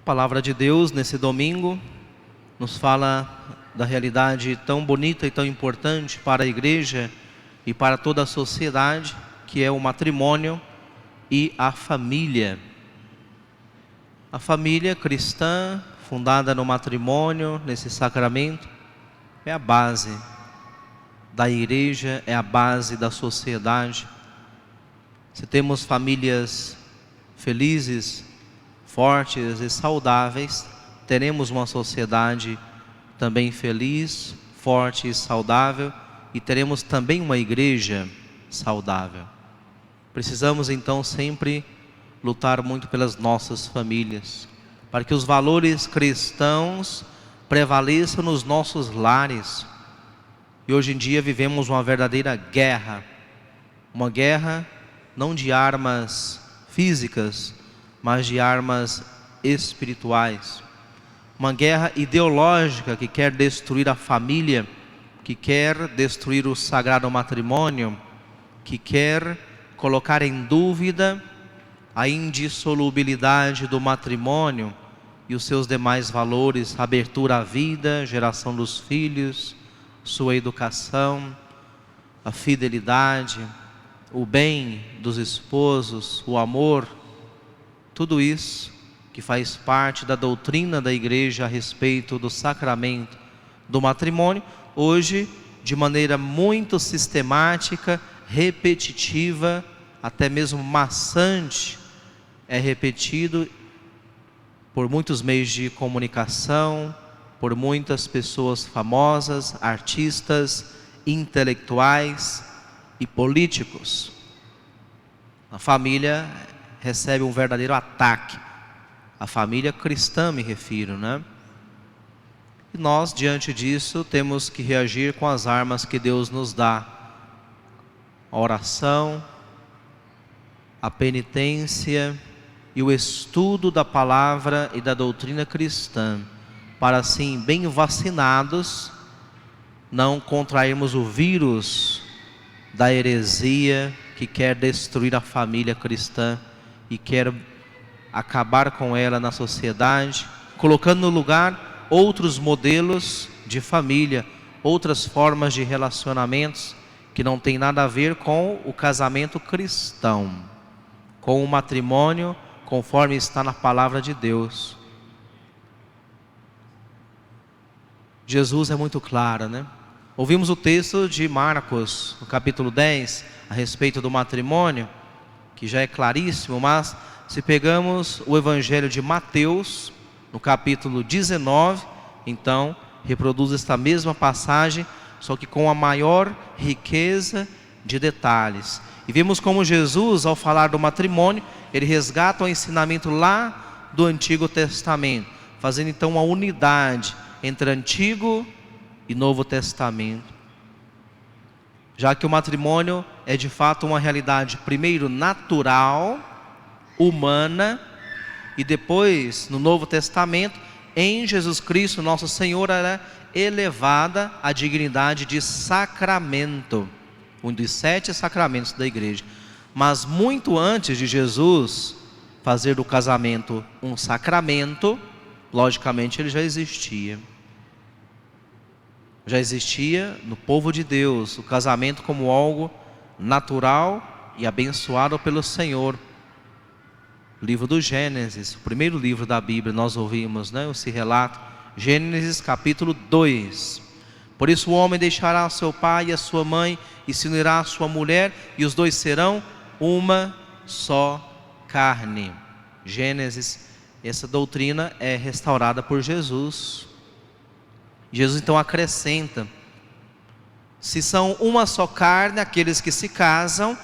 Palavra de Deus nesse domingo nos fala da realidade tão bonita e tão importante para a igreja e para toda a sociedade, que é o matrimônio e a família. A família cristã, fundada no matrimônio, nesse sacramento, é a base da igreja, é a base da sociedade. Se temos famílias felizes, fortes e saudáveis, teremos uma sociedade também feliz, forte e saudável, e teremos também uma igreja saudável. Precisamos então sempre lutar muito pelas nossas famílias, para que os valores cristãos prevaleçam nos nossos lares. E hoje em dia vivemos uma verdadeira guerra, uma guerra não de armas físicas, mas de armas espirituais. Uma guerra ideológica que quer destruir a família, que quer destruir o sagrado matrimônio, que quer colocar em dúvida a indissolubilidade do matrimônio e os seus demais valores, abertura à vida, geração dos filhos, sua educação, a fidelidade, o bem dos esposos, o amor. Tudo isso que faz parte da doutrina da igreja a respeito do sacramento do matrimônio, hoje de maneira muito sistemática, repetitiva, até mesmo maçante, é repetido por muitos meios de comunicação, por muitas pessoas famosas, artistas, intelectuais e políticos. A família recebe um verdadeiro ataque. A família cristã me refiro, né? E nós, diante disso, temos que reagir com as armas que Deus nos dá. A oração, a penitência e o estudo da palavra e da doutrina cristã, para assim, bem vacinados, não contrairmos o vírus da heresia que quer destruir a família cristã e quer acabar com ela na sociedade, colocando no lugar outros modelos de família, outras formas de relacionamentos que não tem nada a ver com o casamento cristão, com o matrimônio conforme está na palavra de Deus. Jesus é muito claro, né? Ouvimos o texto de Marcos, no capítulo 10, a respeito do matrimônio, que já é claríssimo, mas se pegamos o evangelho de Mateus, no capítulo 19, então reproduz esta mesma passagem, só que com a maior riqueza de detalhes. E vemos como Jesus, ao falar do matrimônio, ele resgata o ensinamento lá do Antigo Testamento, fazendo então uma unidade entre Antigo e Novo Testamento. Já que o matrimônio é de fato uma realidade, primeiro natural, humana, e depois, no Novo Testamento, em Jesus Cristo, nosso Senhor, era elevada à dignidade de sacramento, um dos 7 sacramentos da igreja. Mas muito antes de Jesus fazer do casamento um sacramento, logicamente ele já existia. Já existia no povo de Deus o casamento como algo natural e abençoado pelo Senhor. Livro do Gênesis, o primeiro livro da Bíblia, nós ouvimos, né, esse relato. Gênesis capítulo 2. Por isso o homem deixará seu pai e a sua mãe e se unirá à sua mulher, e os dois serão uma só carne. Gênesis, essa doutrina é restaurada por Jesus. Jesus então acrescenta: se são uma só carne aqueles que se casam,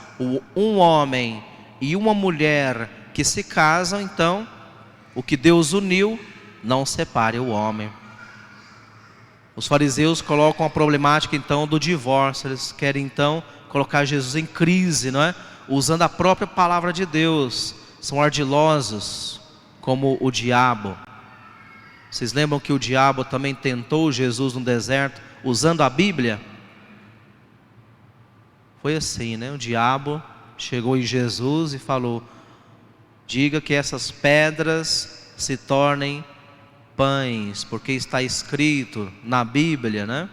um homem e uma mulher que se casam, então o que Deus uniu, não separe o homem. Os fariseus colocam a problemática então do divórcio. Eles querem então colocar Jesus em crise, não é? Usando a própria palavra de Deus. São ardilosos como o diabo. Vocês lembram que o diabo também tentou Jesus no deserto usando a Bíblia? Foi assim, né? O diabo chegou em Jesus e falou: diga que essas pedras se tornem pães, porque está escrito na Bíblia, né?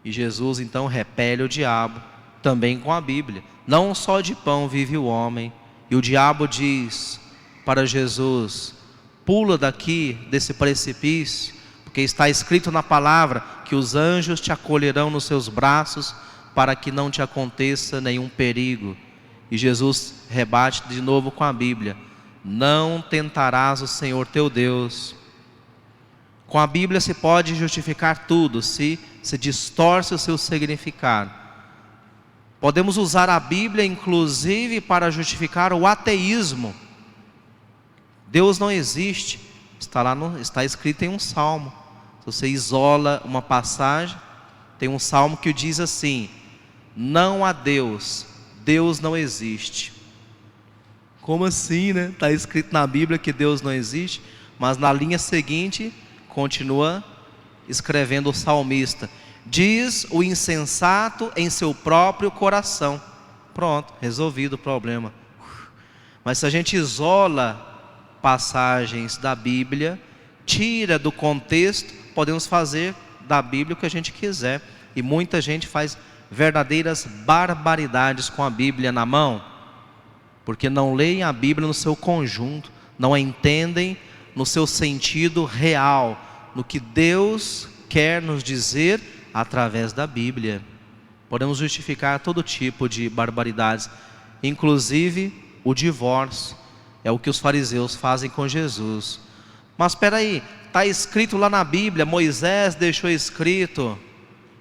E Jesus então repele o diabo também com a Bíblia. Não só de pão vive o homem. E o diabo diz para Jesus: pula daqui desse precipício, porque está escrito na palavra que os anjos te acolherão nos seus braços para que não te aconteça nenhum perigo. E Jesus rebate de novo com a Bíblia: não tentarás o Senhor teu Deus. Com a Bíblia se pode justificar tudo, se distorce o seu significado. Podemos usar a Bíblia inclusive para justificar o ateísmo. Deus não existe, está escrito em um salmo. Se você isola uma passagem, tem um salmo que diz assim: não há Deus, Deus não existe. Como assim, né? Está escrito na Bíblia que Deus não existe, mas na linha seguinte continua escrevendo o salmista: diz o insensato em seu próprio coração. Pronto, resolvido o problema. Mas se a gente isola passagens da Bíblia, tira do contexto, podemos fazer da Bíblia o que a gente quiser. E muita gente faz verdadeiras barbaridades com a Bíblia na mão, porque não leem a Bíblia no seu conjunto, não a entendem no seu sentido real, no que Deus quer nos dizer através da Bíblia. Podemos justificar todo tipo de barbaridades, inclusive o divórcio. É o que os fariseus fazem com Jesus. Mas espera aí, está escrito lá na Bíblia, Moisés deixou escrito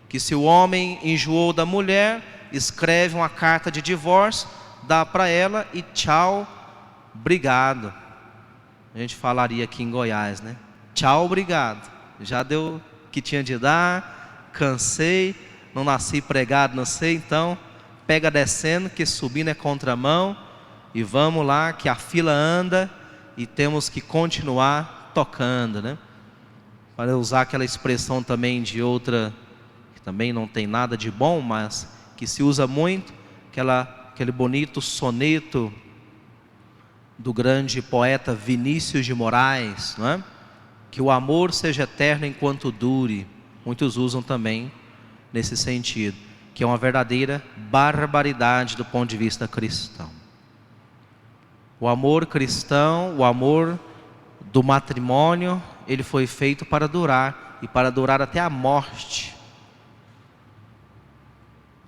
que se o homem enjoou da mulher, escreve uma carta de divórcio, dá para ela e tchau, obrigado. A gente falaria aqui em Goiás, né? Tchau, obrigado. Já deu o que tinha de dar, cansei, não nasci pregado, não sei, então pega descendo, que subindo é contramão. E vamos lá, que a fila anda e temos que continuar tocando, né? Para usar aquela expressão também de outra, que também não tem nada de bom, mas que se usa muito, aquele bonito soneto do grande poeta Vinícius de Moraes, não é? Que o amor seja eterno enquanto dure. Muitos usam também nesse sentido, que é uma verdadeira barbaridade do ponto de vista cristão. O amor cristão, o amor do matrimônio, ele foi feito para durar, e para durar até a morte.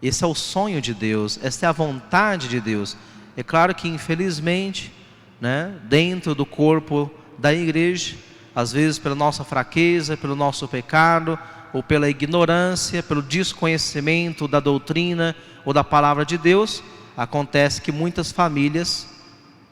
Esse é o sonho de Deus, essa é a vontade de Deus. É claro que infelizmente, né, dentro do corpo da igreja, às vezes pela nossa fraqueza, pelo nosso pecado, ou pela ignorância, pelo desconhecimento da doutrina ou da palavra de Deus, acontece que muitas famílias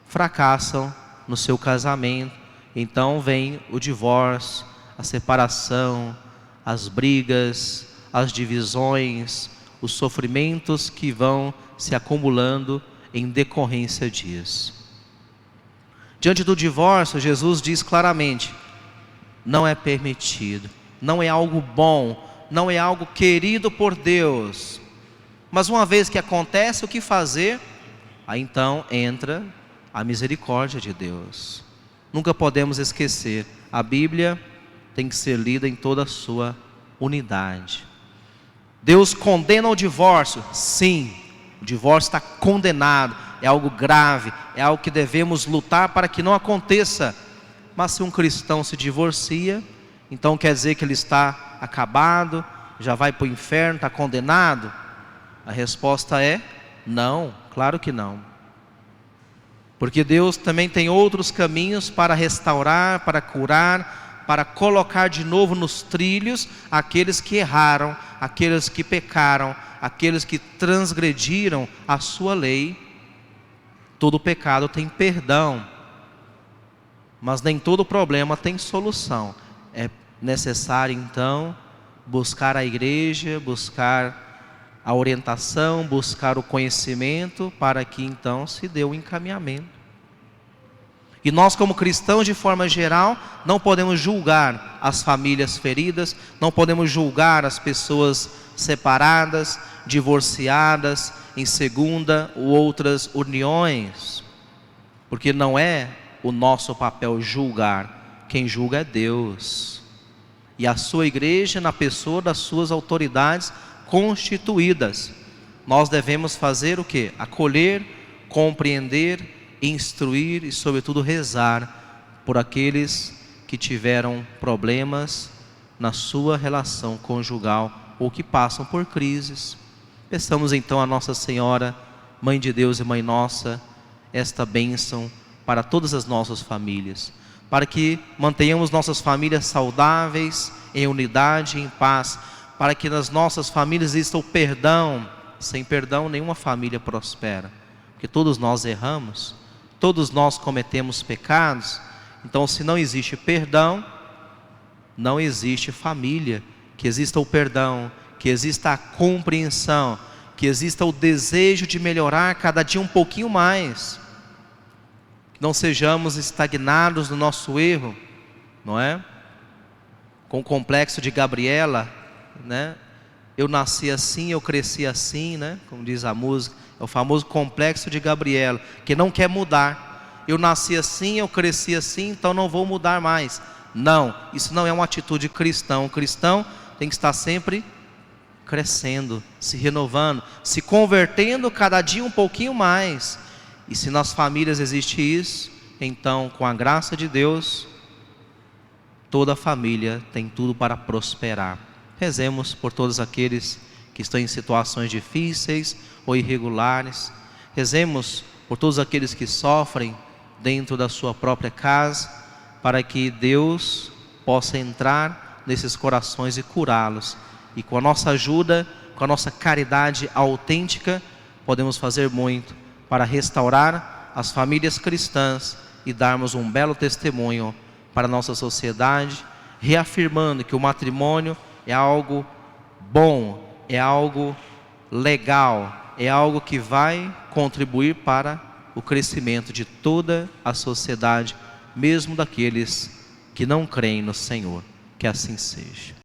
fracassam no seu casamento. Então vem o divórcio, a separação, as brigas, as divisões, os sofrimentos que vão se acumulando em decorrência disso. Diante do divórcio, Jesus diz claramente: não é permitido, não é algo bom, não é algo querido por Deus. Mas uma vez que acontece, o que fazer? Aí então entra a misericórdia de Deus. Nunca podemos esquecer, a Bíblia tem que ser lida em toda a sua unidade. Deus condena o divórcio? Sim, o divórcio está condenado, é algo grave, é algo que devemos lutar para que não aconteça. Mas se um cristão se divorcia, então quer dizer que ele está acabado, já vai para o inferno, está condenado? A resposta é não, claro que não. Porque Deus também tem outros caminhos para restaurar, para curar, para colocar de novo nos trilhos aqueles que erraram, aqueles que pecaram, aqueles que transgrediram a sua lei. Todo pecado tem perdão, mas nem todo problema tem solução. É necessário então buscar a igreja, buscar a orientação, buscar o conhecimento, para que então se dê o encaminhamento. E nós, como cristãos, de forma geral, não podemos julgar as famílias feridas, não podemos julgar as pessoas separadas, divorciadas, em segunda ou outras uniões, porque não é o nosso papel julgar. Quem julga é Deus. E a sua igreja na pessoa das suas autoridades constituídas. Nós devemos fazer o quê? Acolher, compreender, instruir e sobretudo rezar por aqueles que tiveram problemas na sua relação conjugal ou que passam por crises. Peçamos então a Nossa Senhora, Mãe de Deus e Mãe Nossa, esta bênção para todas as nossas famílias, para que mantenhamos nossas famílias saudáveis, em unidade e em paz, para que nas nossas famílias exista o perdão. Sem perdão nenhuma família prospera, porque todos nós erramos, todos nós cometemos pecados. Então, se não existe perdão, não existe família. Que exista o perdão, que exista a compreensão, que exista o desejo de melhorar cada dia um pouquinho mais. Que não sejamos estagnados no nosso erro, não é? Com o complexo de Gabriela, né? Eu nasci assim, eu cresci assim, né? Como diz a música, é o famoso complexo de Gabriela, que não quer mudar. Eu nasci assim, eu cresci assim, então não vou mudar mais. Não, isso não é uma atitude cristã. O cristão tem que estar sempre crescendo, se renovando, se convertendo cada dia um pouquinho mais. E se nas famílias existe isso, então com a graça de Deus, toda a família tem tudo para prosperar. Rezemos por todos aqueles que estão em situações difíceis ou irregulares. Rezemos por todos aqueles que sofrem dentro da sua própria casa, para que Deus possa entrar nesses corações e curá-los. E com a nossa ajuda, com a nossa caridade autêntica, podemos fazer muito para restaurar as famílias cristãs e darmos um belo testemunho para a nossa sociedade, reafirmando que o matrimônio é algo bom, é algo legal, é algo que vai contribuir para o crescimento de toda a sociedade, mesmo daqueles que não creem no Senhor. Que assim seja.